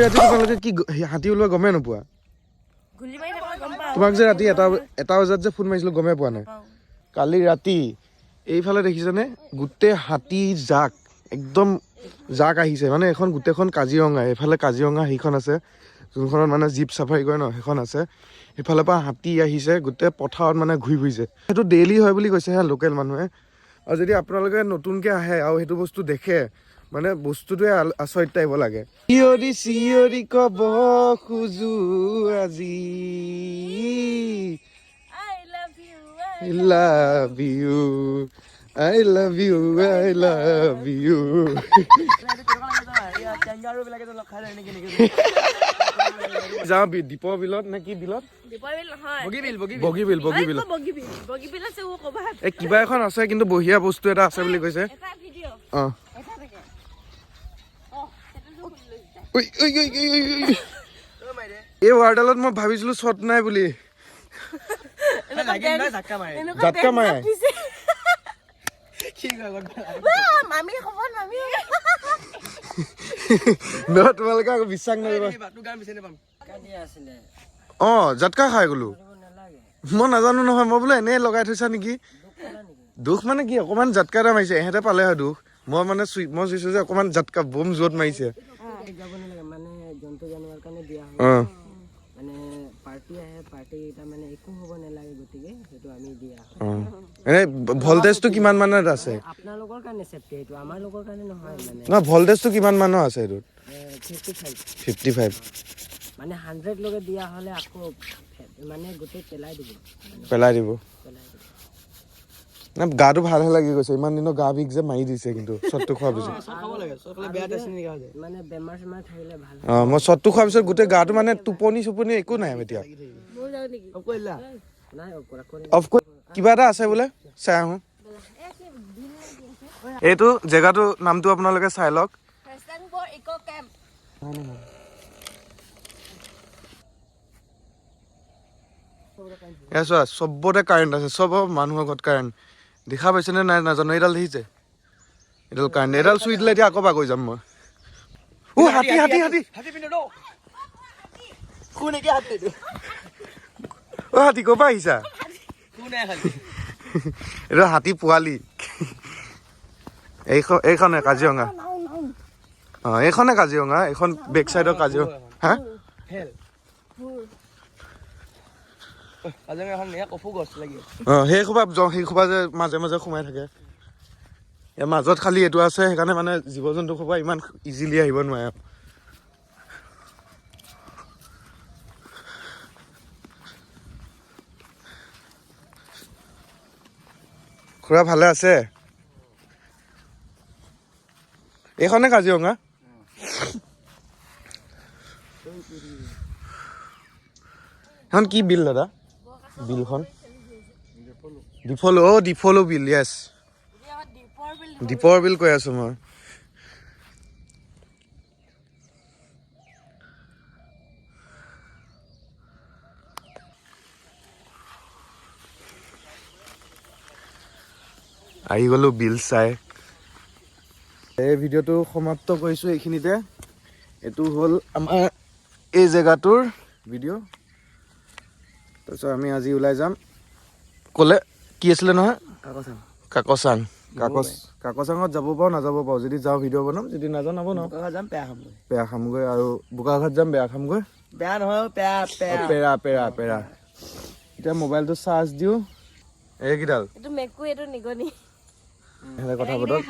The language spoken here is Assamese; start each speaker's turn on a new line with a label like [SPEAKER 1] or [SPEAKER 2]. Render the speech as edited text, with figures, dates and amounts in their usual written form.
[SPEAKER 1] ৰাতি তোমালোকে কি হাতী ওলোৱা গমে নোপোৱা? তোমাক যে ৰাতি এটা বজাত যে ফোন মাৰিছিলো গমে পোৱা নাই? কালি ৰাতি এইফালে দেখিছেনে গোটেই হাতী জাক একদম জাক আহিছে মানে এখন গোটেইখন কাজিৰঙা এইফালে কাজিৰঙা সেইখন আছে যোনখনত মানে জীপ চাফাৰী কৰে ন সেইখন আছে এইফালৰ পৰা হাতী আহিছে গোটেই পথাৰত মানে ঘূৰি ফুৰিছে সেইটো ডেইলি হয় বুলি কৈছে হা লোকেল মানুহে আৰু যদি আপোনালোকে নতুনকৈ আহে আৰু সেইটো বস্তু দেখে মানে বস্তুটোৱে আচৰিত টাইপ লাগে চিঞৰি চিঞৰি কব খোজো আজি I love you I love you I love you যাওঁ দীপৰ বিলত নে কি বিলত বগীবিল এই কিবা এখন আছে কিন্তু বঢ়িয়া বস্তু এটা আছে বুলি কৈছে অঁ এই ৱাৰডালত মই ভাবিছিলো শ্বট নাই বুলি জাটকা মাৰে তোমালোকে আকৌ বিশ্বাস নকৰিবা অঁ জাটকা খাই গলো মই নাজানো নহয় মই বোলো এনেই লগাই থৈছা নেকি দুখ মানে কি অকণমান জাটকা এটা মাৰিছে এহেঁতে পালে হয় দুখ মই মানে মই চুইছো যে অকণমান জাটকা বম জোৰত মাৰিছে অঁ ভল্টেজটো কিমান মানত আছে ভল্টেজটো কিমান মানৰ আছে এইটোত 55
[SPEAKER 2] মানে 100 লগে দিয়া হলে আকৌ মানে গোটেই পেলাই দিব
[SPEAKER 1] না গাটো ভালহে লাগি গৈছে ইমান দিনৰ গা বিষ যে মাৰি দিছে কিন্তু শ্বটটো খোৱাৰ পিছত
[SPEAKER 2] মানে বেমাৰ চেমাৰ থাকিলে ভাল
[SPEAKER 1] অঁ মই শ্বটটো খোৱাৰ পিছত গোটেই গাটো মানে টোপনি চোপনি একো নাই এতিয়া কিবা এটা আছে বোলে চাই আহোঁ এইটো জেগাটো নামটো আপোনালোকে চাই লওক চোৱা চবতে কাৰেণ্ট আছে চব মানুহৰ ঘৰত কাৰেণ্ট দেখা পাইছেনে নাই নাজানো এইডাল দেখিছে এইডাল কাৰেণ্ট এইডাল চুই দিলে এতিয়া আকৌ পাগৈ যাম মই হাতী হাতী হাতী হাতী ক'ৰ পৰা আহিছা এইটো হাতী পোৱালি এইখনে কাজিৰঙা অঁ এইখনে কাজিৰঙা এইখন বেক চাইডৰ কাজিৰঙা হা সেই সোপা যে মাজে মাজে সোমাই থাকে ইয়াৰ মাজত খালি এইটো আছে সেইকাৰণে মানে জীৱ জন্তু সোপা ইমান ইজিলি আহিব নোৱাৰে খুৰা ভালে আছে এইখনে কাজিৰঙা এখন কি বিল দাদা বিলখন ডিফলো বিল য়েছ দীপৰ বিল কৈ আছো মই আহি গলো বিল চাই এই ভিডিঅ'টো সমাপ্ত কৰিছোঁ এইখিনিতে এইটো হ'ল আমাৰ এই জেগাটোৰ ভিডিঅ' তাৰপিছত আমি আজি ওলাই যাম ক'লে কি আছিলে নহয় কাকচাঙত যাব পাৰোঁ নাযাব পাৰোঁ যদি যাওঁ ভিডিঅ' বনাম যদি নাযাওঁ নবনাওঁ পেৰা খামগৈ আৰু বোকাঘাট যাম বেয়া খামগৈ পেৰা এতিয়া মোবাইলটো চাৰ্জ দিওঁ এইকেইডাল কথা পাতক